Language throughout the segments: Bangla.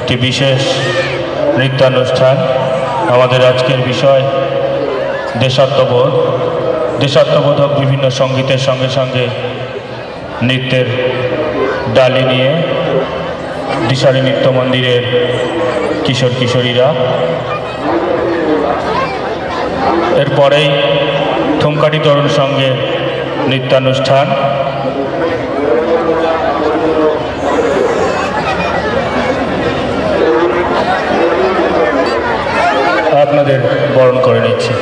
একটি বিশেষ নৃত্যানুষ্ঠান। আমাদের আজকের বিষয় দেশাত্মবোধ। দেশাত্মবোধক বিভিন্ন সঙ্গীতের সঙ্গে সঙ্গে নৃত্যের ডালি নিয়ে দিশারি নৃত্য মন্দিরের কিশোর কিশোরীরা, এরপরেই থুমকাটি তরুণ সঙ্গে নৃত্যানুষ্ঠান। আপনাদের বরণ করে নিচ্ছি।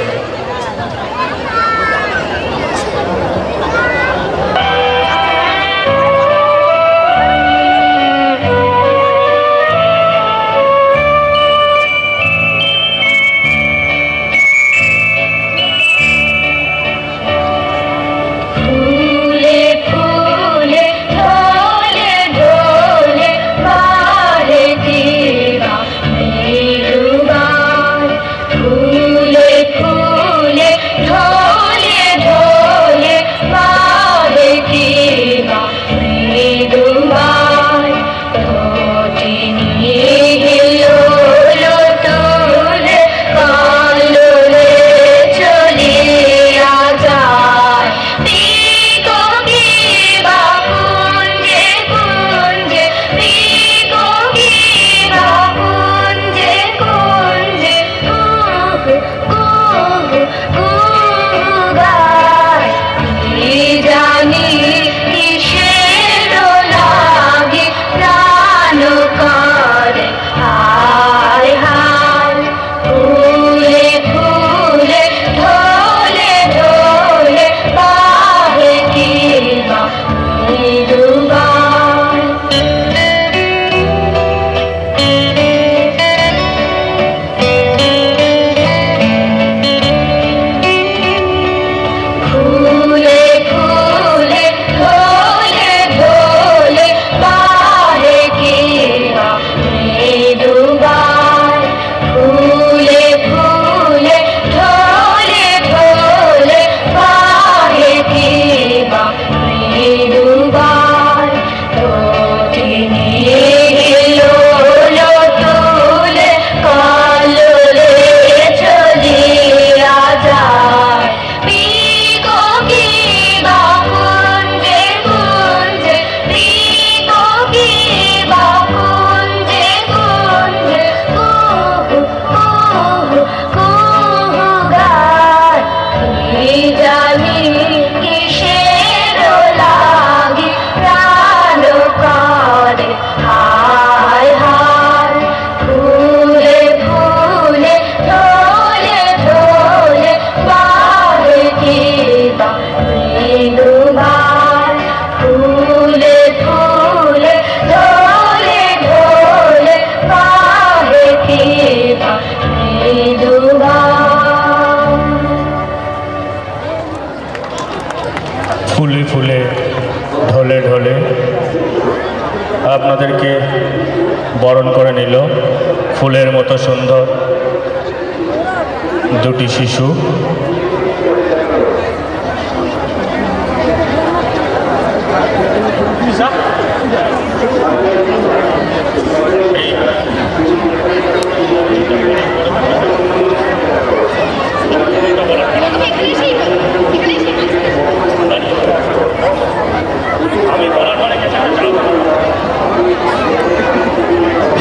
ফুলে ফুলে ঢলে ঢলে আপনাদেরকে বরণ করে নিল ফুলের মতো সুন্দর দুটি শিশু।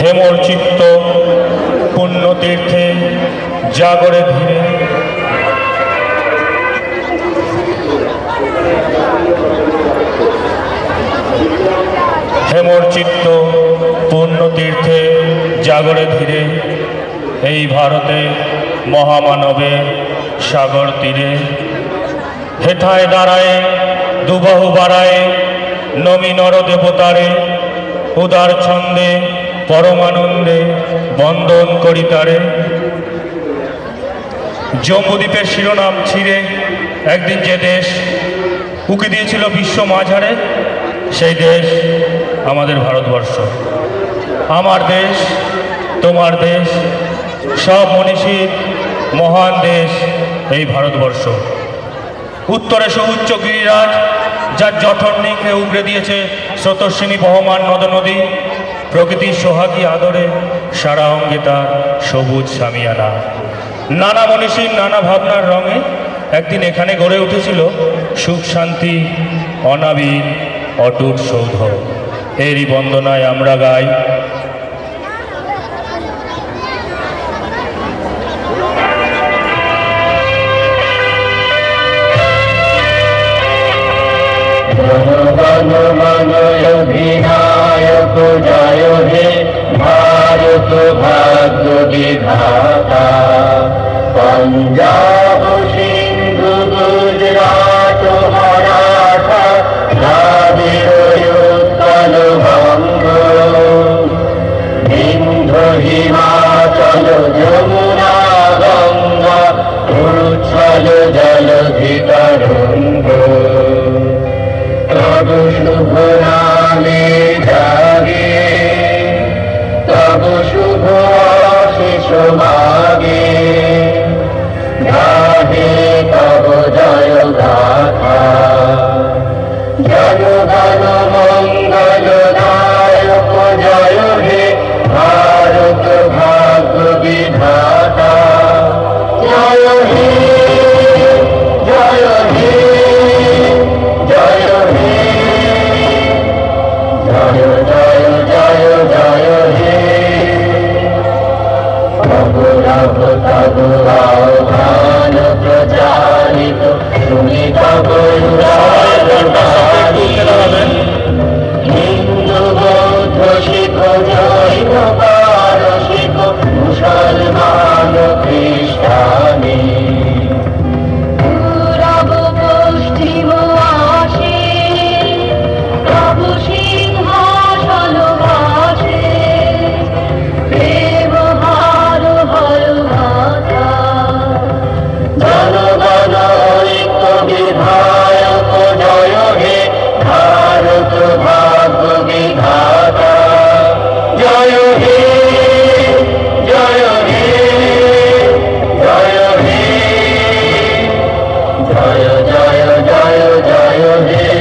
হেমর চিত্ত পুণ্যতীর্থে জাগরে ধীরে হেমর চিত্ত পুণ্যতীর্থে জাগরে ধীরে এই ভারতে মহামানবে সাগর তীরে হেথায় দাঁড়ায় দুবাহু বাড়ায় নমি নর দেবতারে উদার ছন্দে পরমানন্দে বন্দন করি তারে। জম্বুদ্বীপের শিরোনাম ছিঁড়ে একদিন যে দেশ উকি দিয়েছিল বিশ্ব মাঝারে, সেই দেশ আমাদের ভারতবর্ষ। আমার দেশ, তোমার দেশ, সব মনীষীর মহান দেশ এই ভারতবর্ষ। উত্তরে সুউচ্চ গিরিরাজ, যার জঠর নিংড়ে উগড়ে দিয়েছে স্রোতস্বিনী বহমান নদ নদী। প্রকৃতির সোহাগী আদরে সারা অঙ্গে তার সবুজ সামিয়ানা। নানা মনীষীর নানা ভাবনার রঙে একদিন এখানে গড়ে উঠেছিল সুখ শান্তি অনাবিল অটুট সৌধ। এরই বন্দনায় আমরা গাই, জনগণ মন অধিনায়ক জয় হে ভারত ভাগ্য বিধাতা। পঞ্জাব সিন্ধু গুজরাট মারাঠা দ্রাবিড় উৎকল বঙ্গ, বিন্ধ্য হিমাচল যমুনা গঙ্গা উচ্ছল জলধি তরঙ্গ। তব শুভ নামে জাগে, তব শুভ আশিস মাগে, গাহে তব জয় গাথা। জনগণ মঙ্গল দায়ক জয় হে ভারত ভাগ্য বিধাতা। জয় হে জয় হে জয় হে জয় জয় জয় জয় হে। তব রব তব আহ্বান প্রচারিত, শুনি তব হিন্দু বৌদ্ধ শিখ জৈন পারসিক মুসলমান খ্রিস্টানি। পূরব পশ্চিম আসে প্রভু সিংহাসন বাসে, ব্যবহার হয় মাতা। জনগণ ঐক্য বিধায়ক জয় হে ভারত ভাগ্য বিধাতা। জয় হে জয় হে জয় হে জয় জয় জয় জয় হে।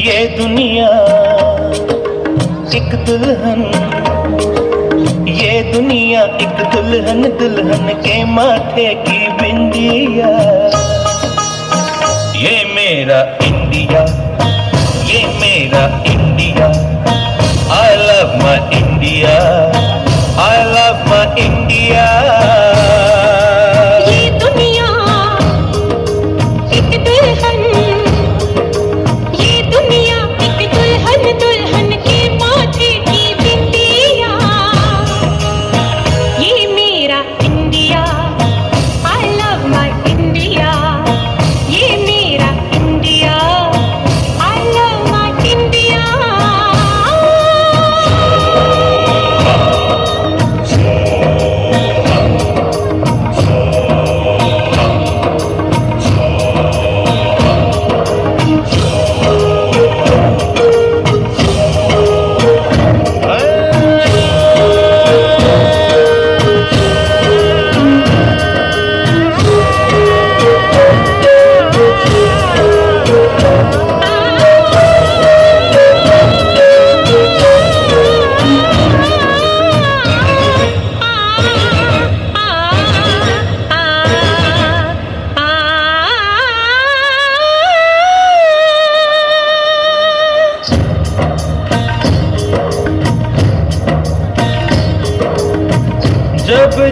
ये दुनिया एक दुल्हन, ये दुनिया एक दुल्हन, दुल्हन के माथे की बिंदिया। ये मेरा इंडिया, ये मेरा India. I love my India, I love my India। ये दुनिया एक दुल्हन, ये दुनिया एक दुल्हन, दुल्हन के माथे की बिंदिया। ये मेरा India, I love my India। ये मेरा इंडिया।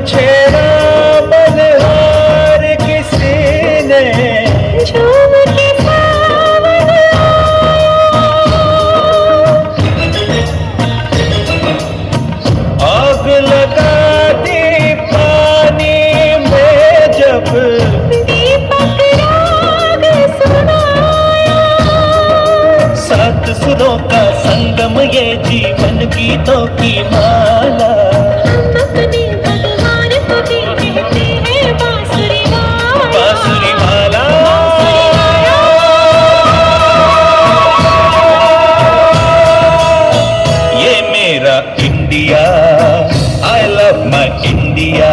छेड़ा बलहार किसी ने, झूम के सावन आग लगा दी पानी में जब, दीपक राग सुनाया। सात सुरों का संगम ये जीवन गीतों की माला। हम अपने भगवान को भी कहते हैं बांसुरी वाला। बांसुरी वाला ये मेरा India, I love my India.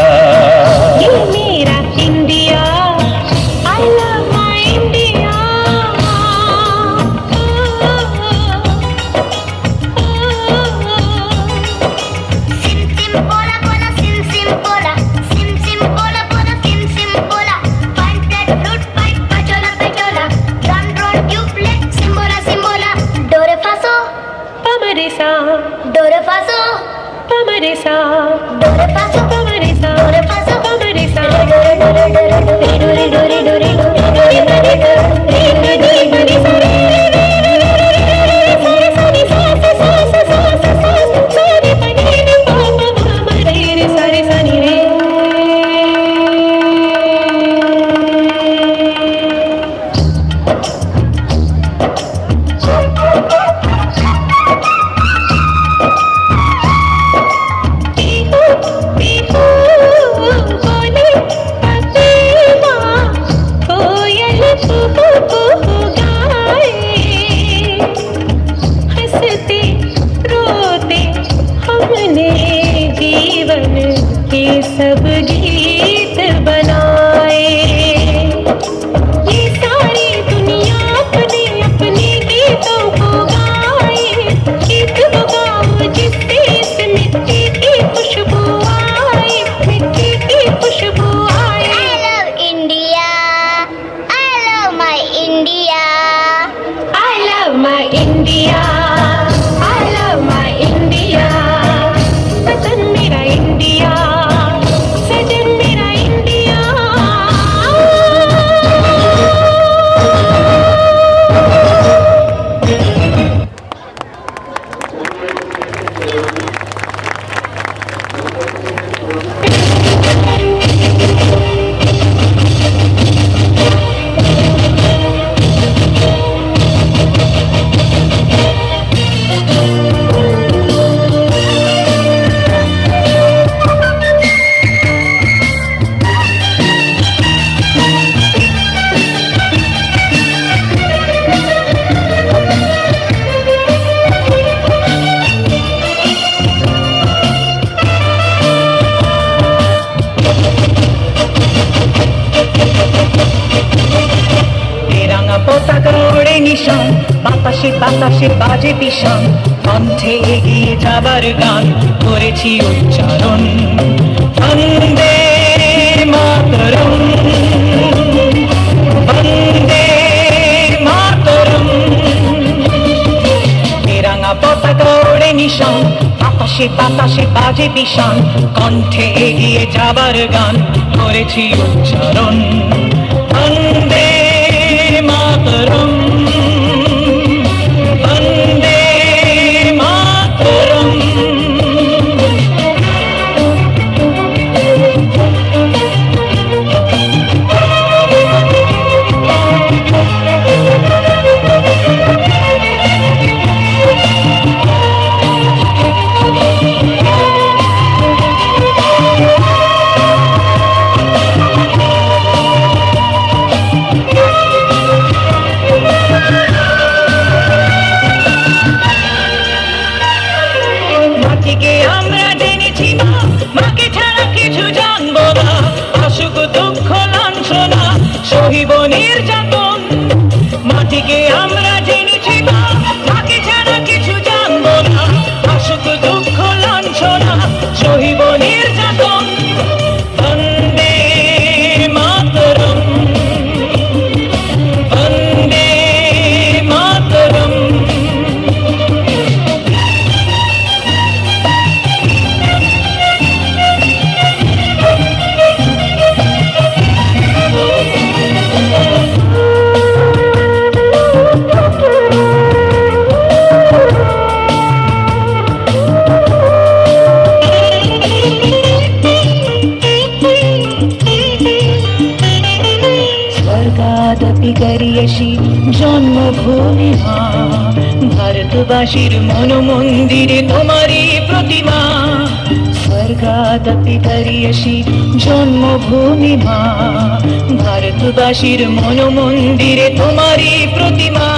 ये मेरा India, I love my India. SIM SIM बोला बोला सिम सिम बोला, सिम सिम बोला बोला सिम सिम बोला। Pointed fruit pipe pachola pachola, drum roll tubeless simbola simbola. Do re fa so, पमरेसा do re fa so, पमरेसा do re fa so, पमरेसा do re fa so. पमरेसा Do re do re do re do re do re do re do re do re do re do re do re. रे रे रे रे रे रे रे रे सा सा सा सा सा सा सा सा रे पनी रे पा पा मा मा रे रे सा रे सा नी रे। पीहू पीहू बोले पपीहा, कोयल कुहू कुहू गाए। हंसते रोते हमने जीवन के सब गीत बनाए। ये सारी दुनिया अपने अपने गीतों को गाए। गीत वो गाओ जिससे इस मिट्टी की खुशबू आए, मिट्टी की खुशबू आए। I love India, I love my India. I love my India, I love my India। वतन मेरा इंडिया, सजन मेरा इंडिया। রাঙা পতাকা ওড়ে নিশান, বাতাসে বাতাসে বাজে পিশান, কণ্ঠে এগিয়ে যাবার গান করেছি উচ্চারণ। বন্দে মাতরম, বন্দে মাতরম। রাঙা পতাকা ওড়ে নিশান, বাতাসে বাতাসে বাজে পিশান, কণ্ঠে এগিয়ে যাবার গান করেছি উচ্চারণ। বন্দে মাতরম, বন্দে মাতরম। ভারতবাসীর মন মন্দিরে তোমারই প্রতিমা স্বর্গাদপি করিয়সি জন্মভূমি মা ভারতবাসীর মন মন্দিরে তোমারই প্রতিমা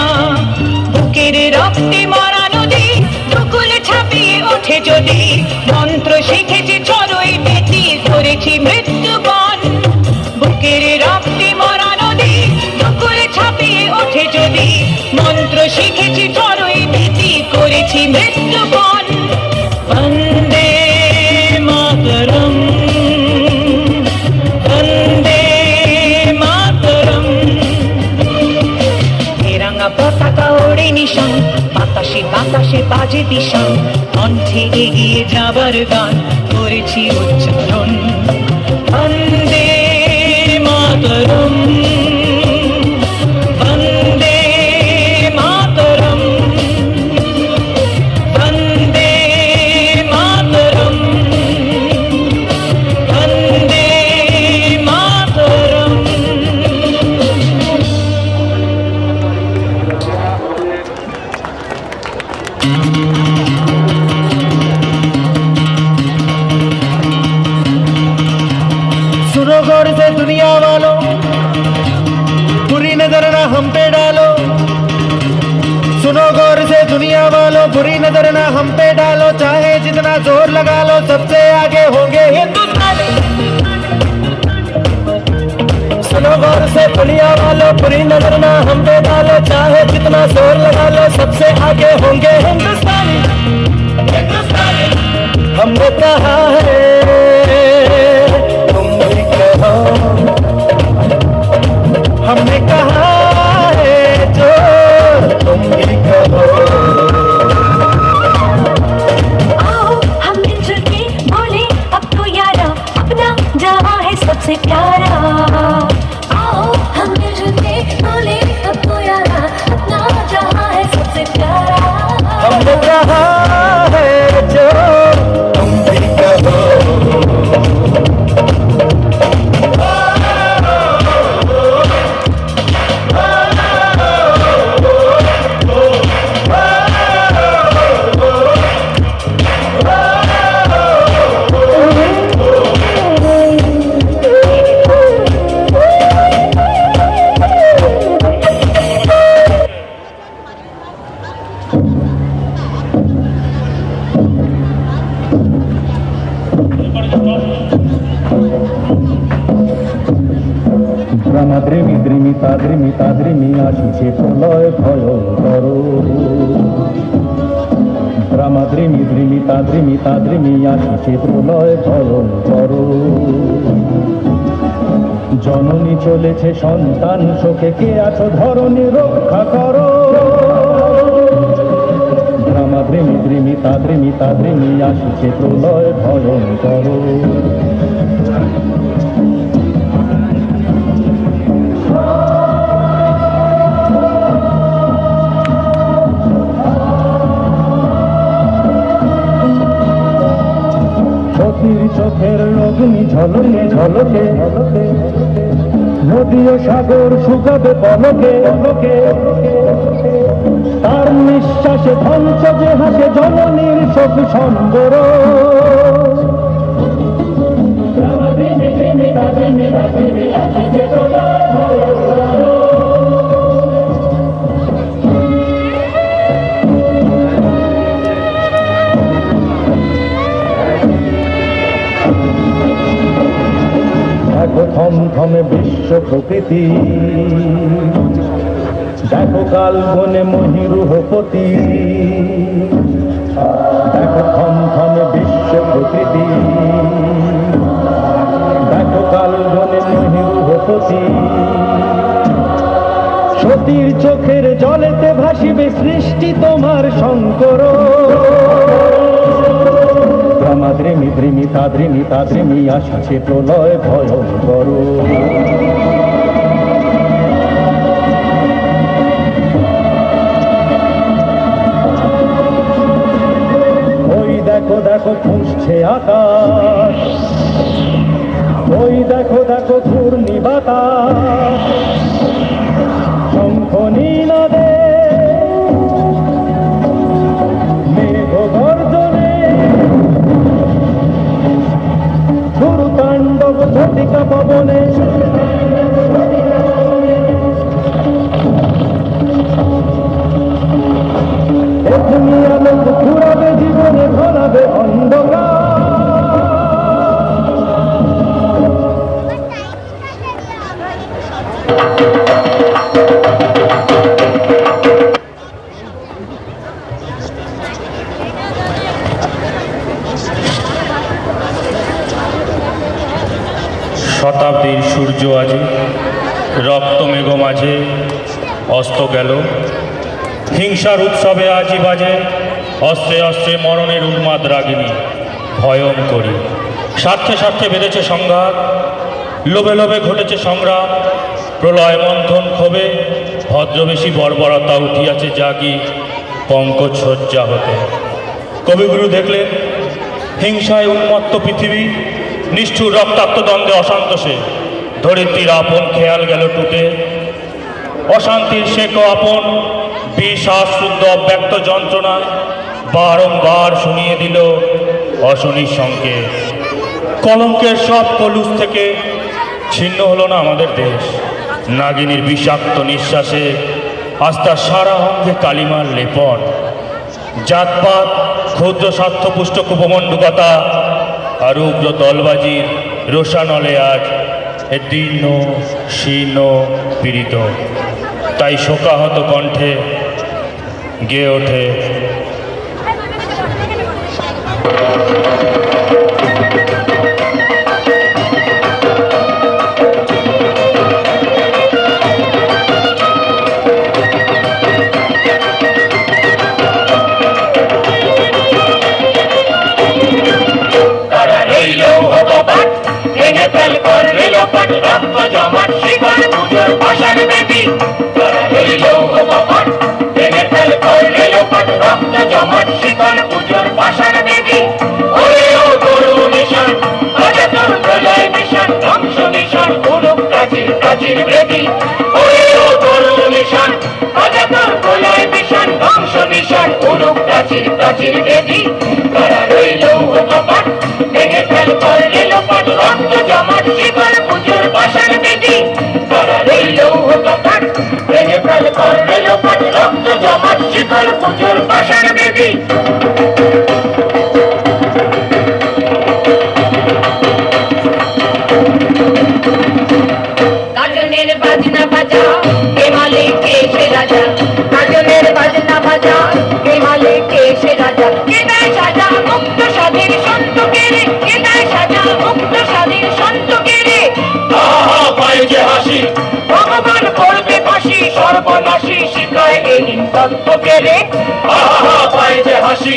বুকের রক্তে মরা নদী টুকুলে ছাপিয়ে ওঠে যদি মন্ত্র শিখেছি চড়ই বেতি করেছি মৃত্যুবন বুকের রক্তে মরা নদী টুকুলে ছাপিয়ে ওঠে যদি মন্ত্র শিখেছি চড়ই বেতি করেছি মৃত্যুবন বন্দে মাতরম বন্দে মাতরম তেরঙ্গা পতাকা ওড়ে নিশান বাতাসে বাতাসে বাজে দিশান কণ্ঠে এগিয়ে যাবার গান করেছি উচ্চারণ বন্দে মাতরম বন্দে মাতরম বন্দে মাতরম বন্দে মাতরম सुनो गौर से दुनिया वालों, बुरी नजर ना हम पे डालो। सुनो गौर से दुनिया वालों, बुरी नजर ना हम पे डालो। चाहे जितना जोर लगा लो, सबसे आगे होंगे हिंदुस्तानी। सुनो गौर से दुनिया वालों, बुरी नजर ना हम पे डालो। चाहे जितना जोर लगा लो, सबसे आगे होंगे हिंदुस्तानी। हमने कहा है हमने कहा है जो तुम भी कहो। आओ हम मिलजुल के बोले अब तो यारा अपना जहां है सबसे प्यारा आओ हम मिलजुल के बोले अब तो यारा अपना जहां है सबसे प्यारा हमने कहा है जो तुम भी कहो। দ্রিমি দ্রিমি তাদ্রিমি তাদ্রিমি আসিছে প্রলয় ভয়ঙ্কর। দ্রিমি দ্রিমি তাদ্রিমি তাদ্রিমি আসিছে প্রলয় ভয়ঙ্কর। জননী চলেছে সন্তান শোকে, কে আছো ধরণী রক্ষা করো। দ্রিমি দ্রিমি তাদ্রিমি তাদ্রিমি আসিছে প্রলয় ভয়ঙ্কর। সতীর চোখের অগ্নি ঝলকে ঝলকে ঝলকে, নদী ও সাগর শুকাবে পলকে পলকে। তার নিঃশ্বাসে ধ্বংস যে হাসে জননীর শোক সম্বর। দেখো থমথমে বিশ্ব প্রকৃতি, দেখো কাল বনে মহিরুহপতি। দেখো থমথমে বিশ্ব প্রকৃতি, দেখো কাল বনে মহিরুহপতি। সতীর চোখের জলেতে ভাসিবে সৃষ্টি তোমার শঙ্কর। দ্রিমি দ্রিমি তাদ্রিমি তাদ্রিমি আসিছে প্রলয় ভয়ঙ্কর। ওই দেখো দেখো ফুঁসছে আকাশ, ওই দেখো দেখো ঘূর্ণি বাতাস। শঙ্খ নীলাদে শতাব্দীর সূর্য আজি রক্ত মেঘ মাঝে অস্ত গেল, হিংসার উৎসবে আজি বাজে অস্ত্রে অস্ত্রে মরণের উন্মাদ রাগিনী ভয়ঙ্করী। স্বার্থে স্বার্থে বেঁধেছে সংঘাত, লোভে লোভে ঘটেছে সংগ্রাম, প্রলয় মন্থন ক্ষোভে ভদ্রবেশী বর্বরতা উঠিয়াছে জাগি পঙ্কজ শয্যা হতে। কবিগুরু দেখলেন হিংসায় উন্মত্ত পৃথিবী, নিষ্ঠুর রক্তাক্ত দ্বন্দ্বে অসন্তোষে ধরিত্রীর আপন খেয়াল গেল টুটে। অশান্তির শেখ আপন বিশ্বাসশুদ্ধ অব্যক্ত যন্ত্রণায় বারংবার শুনিয়ে দিল অশনির সংকেত। কলঙ্কের সব কলুষ থেকে ছিন্ন হলো না আমাদের দেশ। নাগিনীর বিষাক্ত নিঃশ্বাসে আস্থা সারা অঙ্গে কালিমার লেপন। জাতপাত, ক্ষুদ্র স্বার্থপুষ্ট কুপমণ্ডুকতা আর উগ্র দলবাজির রোষানলে আজ এ দীর্ণ শীর্ণ পীড়িত। তাই শোকাহত কণ্ঠে গেয়ে ওঠে গাজনের বাজনা বাজা কে মালিক কে সে রাজা, গাজনের বাজনা বাজা কে মালিক কে সে রাজা। কে দেয় সাজা মুক্ত স্বাধীন সন্তকে রে, কে দেয় সাজা মুক্ত স্বাধীন সন্তকে রে। আহা পায় যে হাসি, ভগবান করবে ফাঁসি সর্বনাশী শিখায় এই তত্ত্বকে রে। আহা পায় যে হাসি,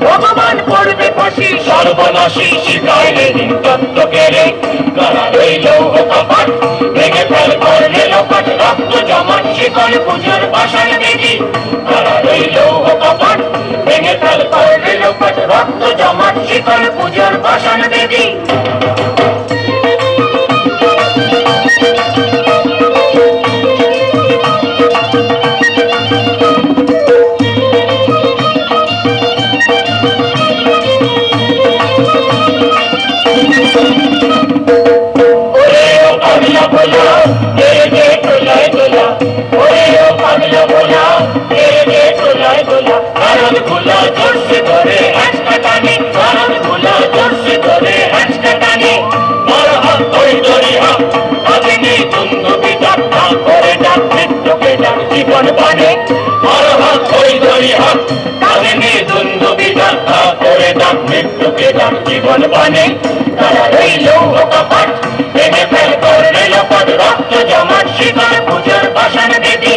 ভগবান করবে ফাঁসি সর্বনাশী শিখায় লেনিন তত্ত্বকে রে। কারা রইল কপাট, ভেঙে ফেল করলে লোপাট, রক্ত জমাট শিকল পুজোর পাষাণ বেদি। কারা রইল কপাট, ভেঙে ফেল করলে লোপাট, রক্ত জমাট শিকল পুজোর পাষাণ বেদি। জীবন পানে মরহত ওই ধরি হাত, কানে নিয়ে দ্বন্দ্ব বিধাতা করে ডাক মৃত্যুকে ডাক জীবন পানে। তারা রইল কপাট, ভেঙে ফেল করলে লোপাট, রক্ত জমাট শিকার পুজোর পাষাণ বেদি।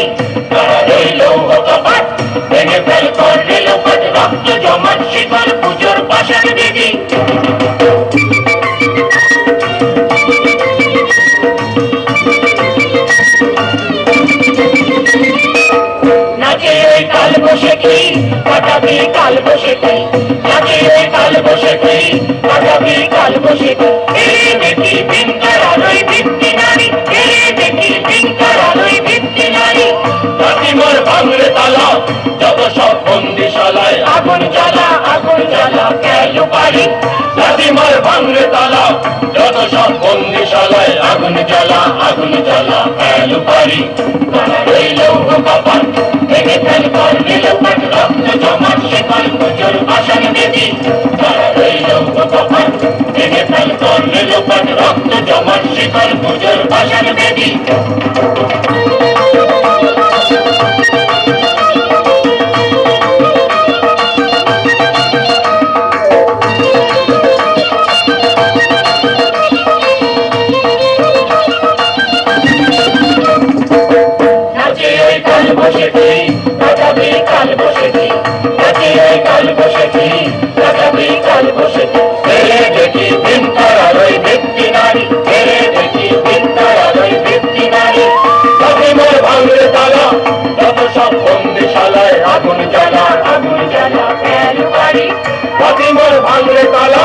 তারা রইল কপাট, ভেঙে ফেল করলে লোপাট, রক্ত জমাট শিকার পুজোর পাষাণ বেদি। কাল বসে কি কাটাবি কাল বসে কি, নাকি ওই কাল বসে কি কাটাবি কাল বসে কি। এই দেখি পিঙ্কার আলোয় ভিত্তি নারী, এই দেখি পিঙ্কার আলোয় ভিত্তি নারী। কাকিমার ভাঙলে তালা যত সব বন্দিশালায় আগুন জ্বালা কেন পারি। কাকিমার ভাঙলে তালা যত সব বন্দিশালায় আগুন জ্বালা কেন পারি। তারা রইল কপাট, ভেঙে ফেল করলে লোপাট, রক্ত জমাট শিকল পুজোর পাষাণ বেদি। তারা রইল কপাট, ভেঙে ফেল করলে লোপাট, রক্ত জমাট শিকল পুজোর পাষাণ বেদি। নাচে ওই কাল বসেছি বাজাবি কাল বসেছি এরে দেখি বিন্তার ওই ব্যক্তি নারী এরে দেখি বিন্তার ওই ব্যক্তি নারী ফাতিমার ভাঙলে তালা যত সব বন্দিশালায় আগুন জ্বালা ফেল পারি ফাতিমার ভাঙলে তালা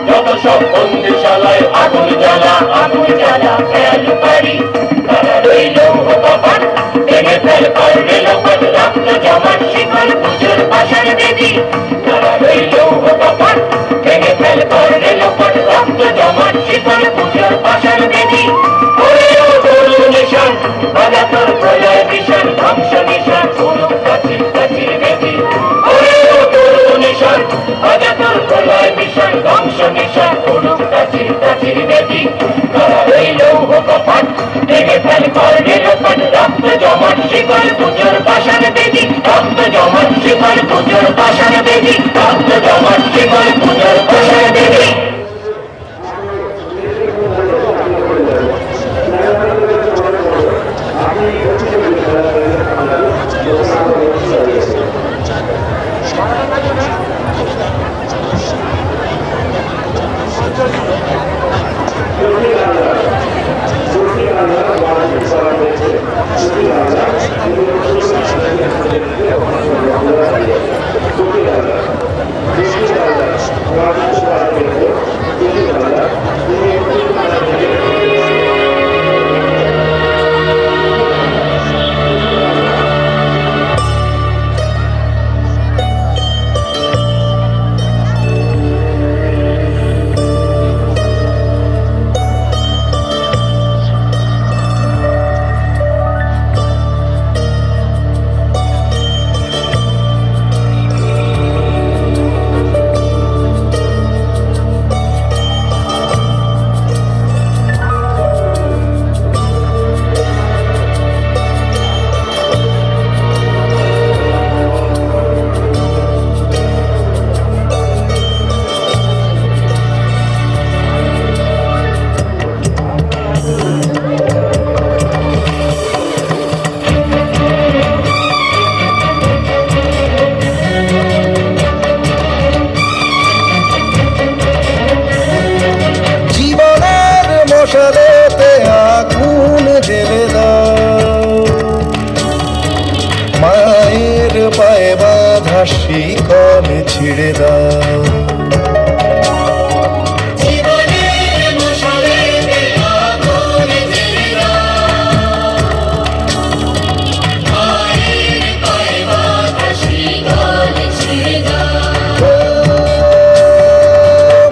যত সব বন্দিশালায় আগুন জ্বালা ফেল পারি তারা রইল কপাট ভেঙে ফেল করবে লোকট রক্ত জমাট শিকল পুজোর পাশার দেবী তারা রইল কপাট ভেঙে ফেল করবে লোকট রক্ত জমাট শিকল পুজোর পাশার দেবী ওরেও গরু নিশান বাজা তোর প্রলয় ভীষণ ধ্বংস নিশান উড়ুক কাছির দেবী ওরেও গরু নিশান বাজা তোর প্রলয় ভীষণ ধ্বংস নিশান উড়ুক কাছির দেবী তারা রইল কপাট ভেঙে ফেল করবে লোকট রক্ত জমাট শিকল পুজোর পাশার দেবী রক্ত জমাট শিকল পুজোর পাশার দেবী রক্ত জমাট শিকল পুজোর পাশার দেবী মশালেতে আগুন জেলে দাও মায়ের পায়ে বাঁধা শিকল ছিঁড়ে দাও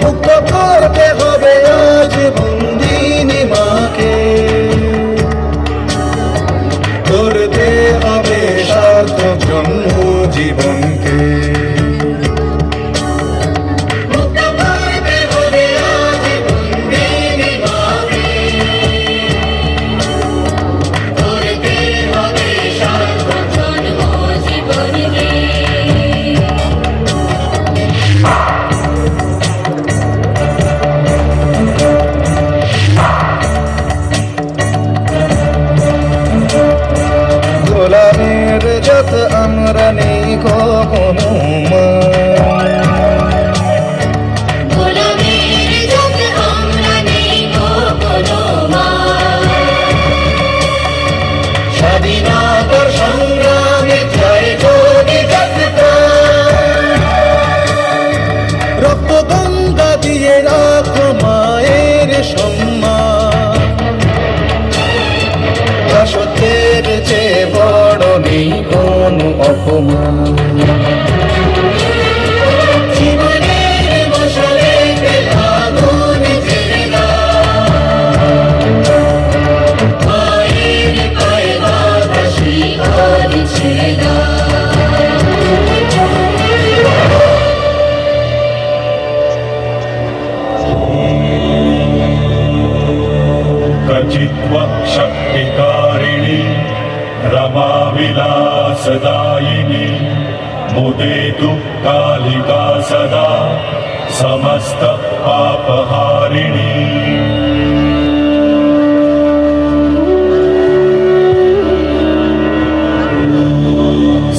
মুক্ত করতে হবে আজ বন্দিনী মাকে করতে হবে সার্থক জন্ম জীবনকে গোলামের যত আমরা নেই কখনো স্বাধীনতার সংগ্রামে জয় যদি রক্ত গঙ্গা দিয়ে রাখো মায়ের সম্মান সত্যের চেয়ে বড় নেই কোনো অপমান জীবনের মশালেতে আগুন জ্বেলে দাও মায়ের পায়ে বাঁধা শিকল ছিঁড়ে দাও शक्तिकारिणी रमा विलासदायिनी मुदेतु कालिका सदा समस्त पापहारिणी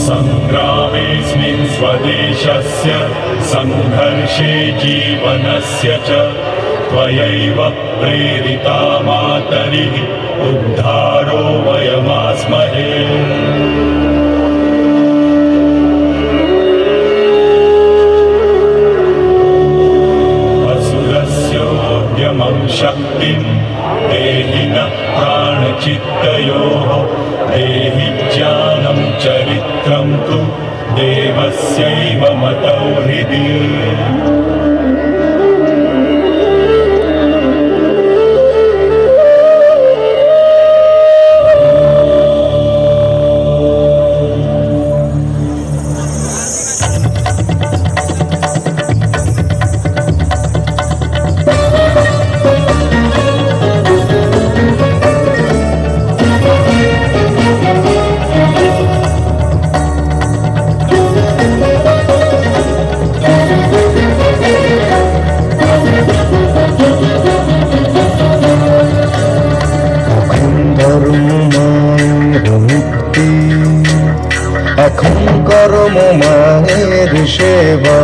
संग ग्रामेऽस्मिन् स्वदेशस्य सङ्घर्षे जीवनस्य च त्वयैव प्रेरिता मातरिः उद्धारो वयमास्महे असुरस्योद्यमं शक्तिं देहि नः प्राणचित्तयोः देहि ज्ञानं चरित्रं तु देवस्यैव मतौ हृदि এখন করম মায়ের সেবা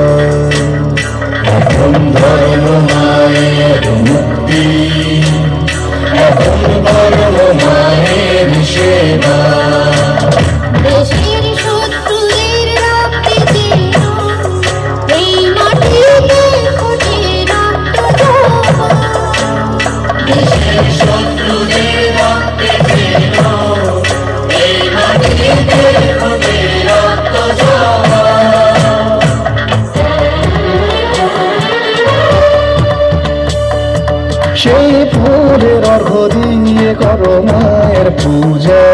এখন ধর্ম মায়ের মুক্তি এখন করম মায়ের সেবা দেশের শত্রুদের রক্তে যেন এই মাটিতে ফোটে রক্ত জবা। দেশের শত্রুদের রক্তে যেন এই মাটিতে ফোটে রক্ত জবা। সেই ফুলের অর্ঘ্য দিয়ে করো মায়ের পূজা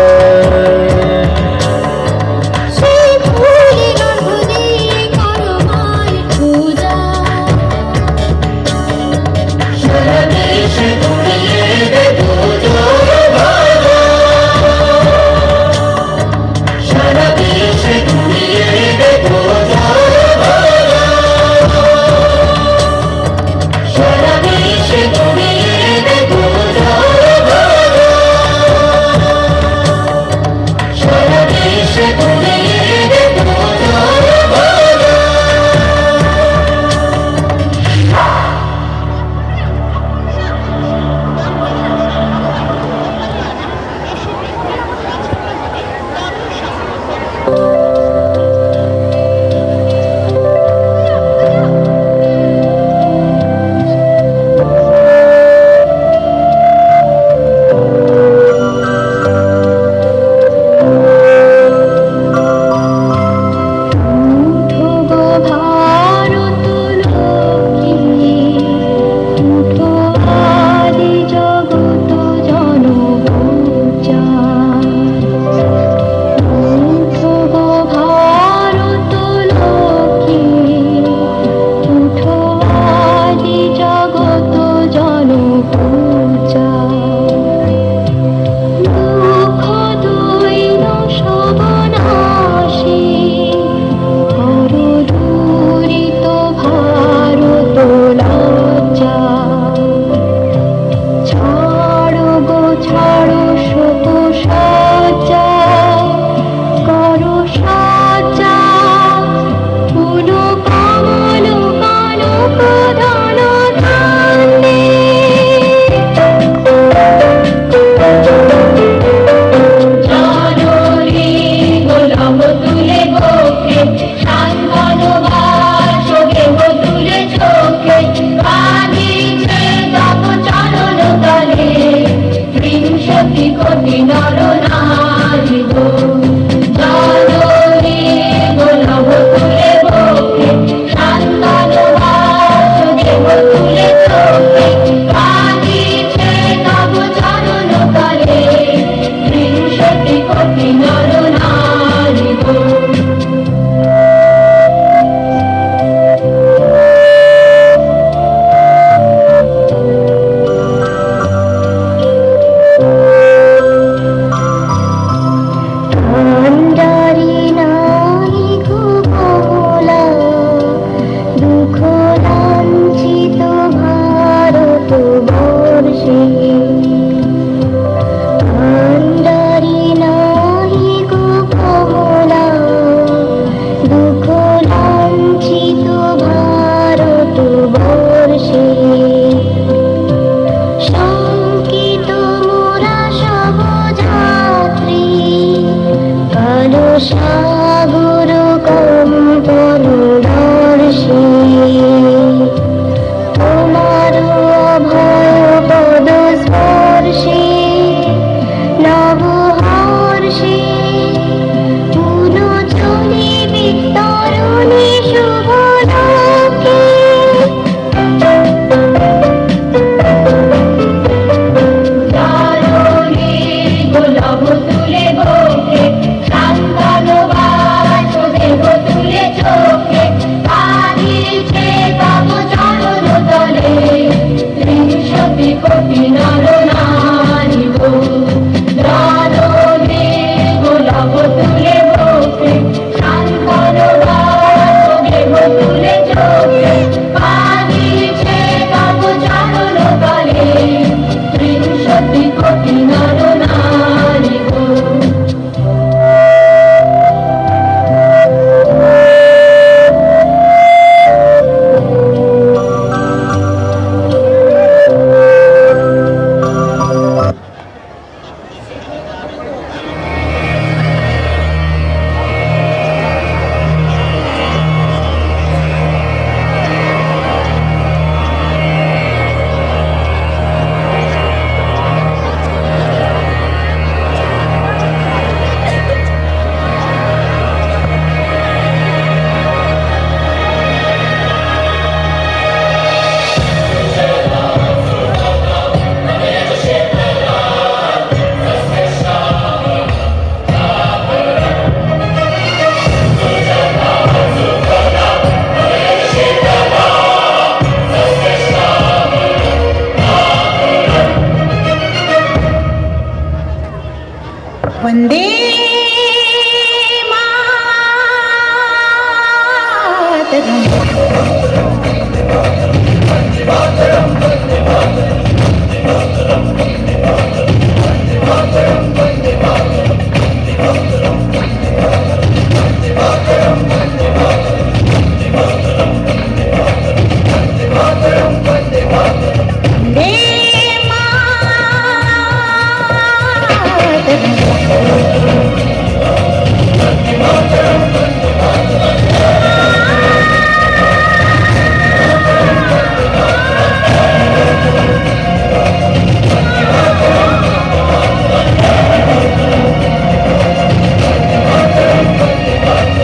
मातरम।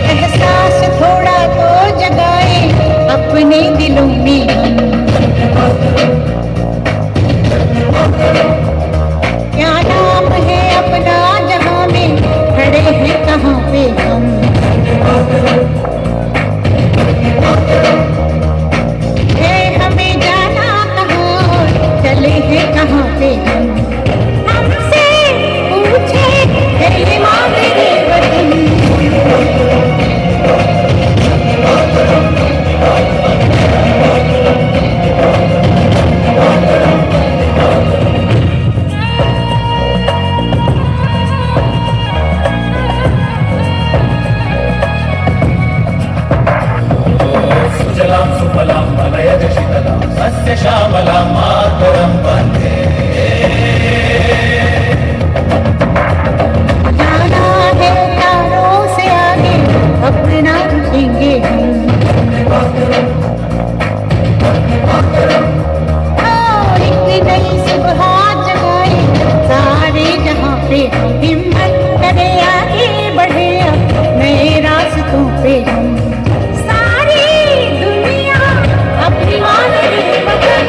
एहसास थोड़ा तो जगाए अपने दिलों में हम। क्या नाम है अपना जहां में, खड़े हैं कहाँ पे हम। है हमें जाना कहाँ, चले हैं कहाँ पे हम। हमसे पूछे है ये माँ मेरे वतन। सुजलां सुफलां मलयज शीतलां सस्य श्यामलां मातरं वन्दे। जाना है तारों से आगे, अपना रुकेंगे हम। एक नई सुबह जगाए सारे जहां पे, हिम्मत करे आगे बढ़े अब नए रास्तों पे हम। सारी दुनिया अपनी माँ मेरे वतन।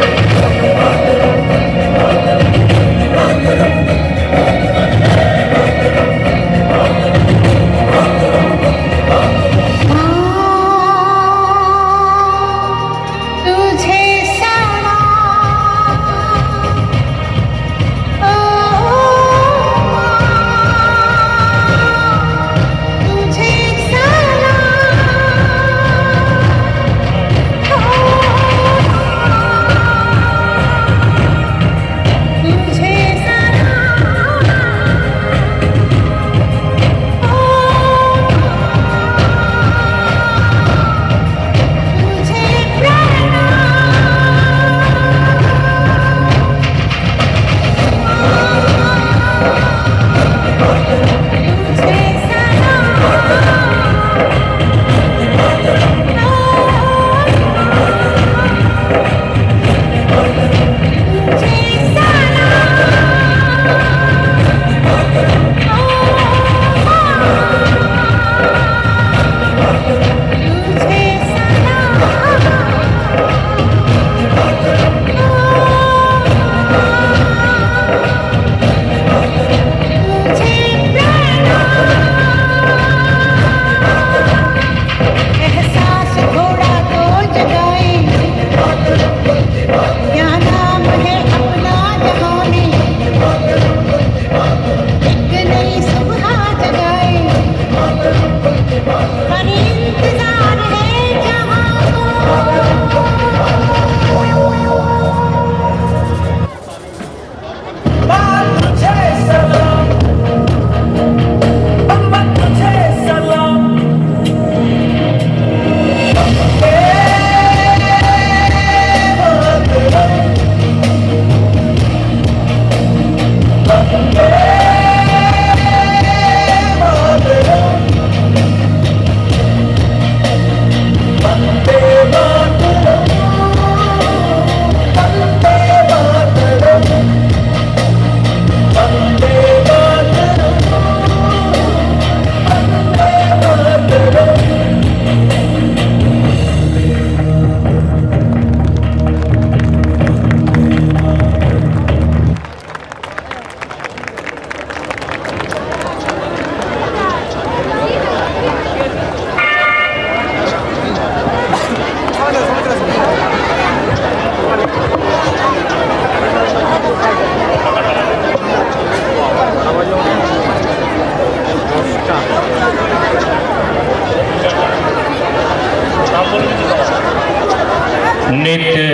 নৃত্যে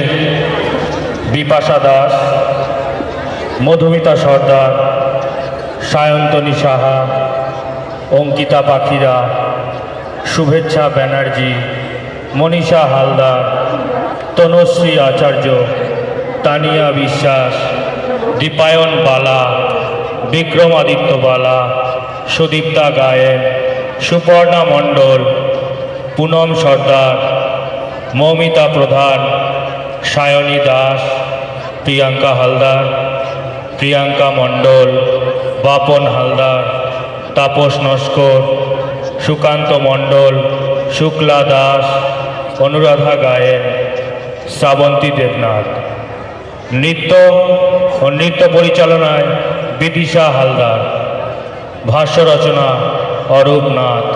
বিপাশা দাস, মধুমিতা সর্দার, সায়ন্তনী সাহা, অঙ্কিতা পাখিরা, শুভেচ্ছা ব্যানার্জি, মনীষা হালদার, তনুশ্রী আচার্য, তানিয়া বিশ্বাস, দীপায়ন বালা, বিক্রমাদিত্য বালা, সুদীপ্তা গায়েন, সুপর্ণা মণ্ডল, পুনম সর্দার, মৌমিতা প্রধান, সায়নী দাস, প্রিয়াঙ্কা হালদার, প্রিয়াঙ্কা মণ্ডল, বাপন হালদার, তাপস নস্কর, সুকান্ত মণ্ডল, শুক্লা দাস, অনুরাধা গায়েন, শ্রাবন্তী দেবনাথ। নৃত্য ও নৃত্য পরিচালনায় বিদিশা হালদার, ভাষ্য রচনা অরূপ নাথ।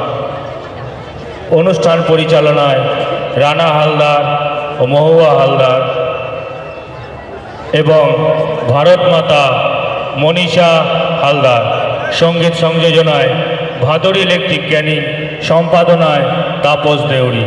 অনুষ্ঠান পরিচালনায় রানা হালদার ও মহুয়া হালদার এবং ভারত মাতা মনীষা হালদার। সঙ্গীত সংযোজনায় ভাদুরী ইলেকট্রিক ক্যানিং, সম্পাদনায় তাপস দেউরি।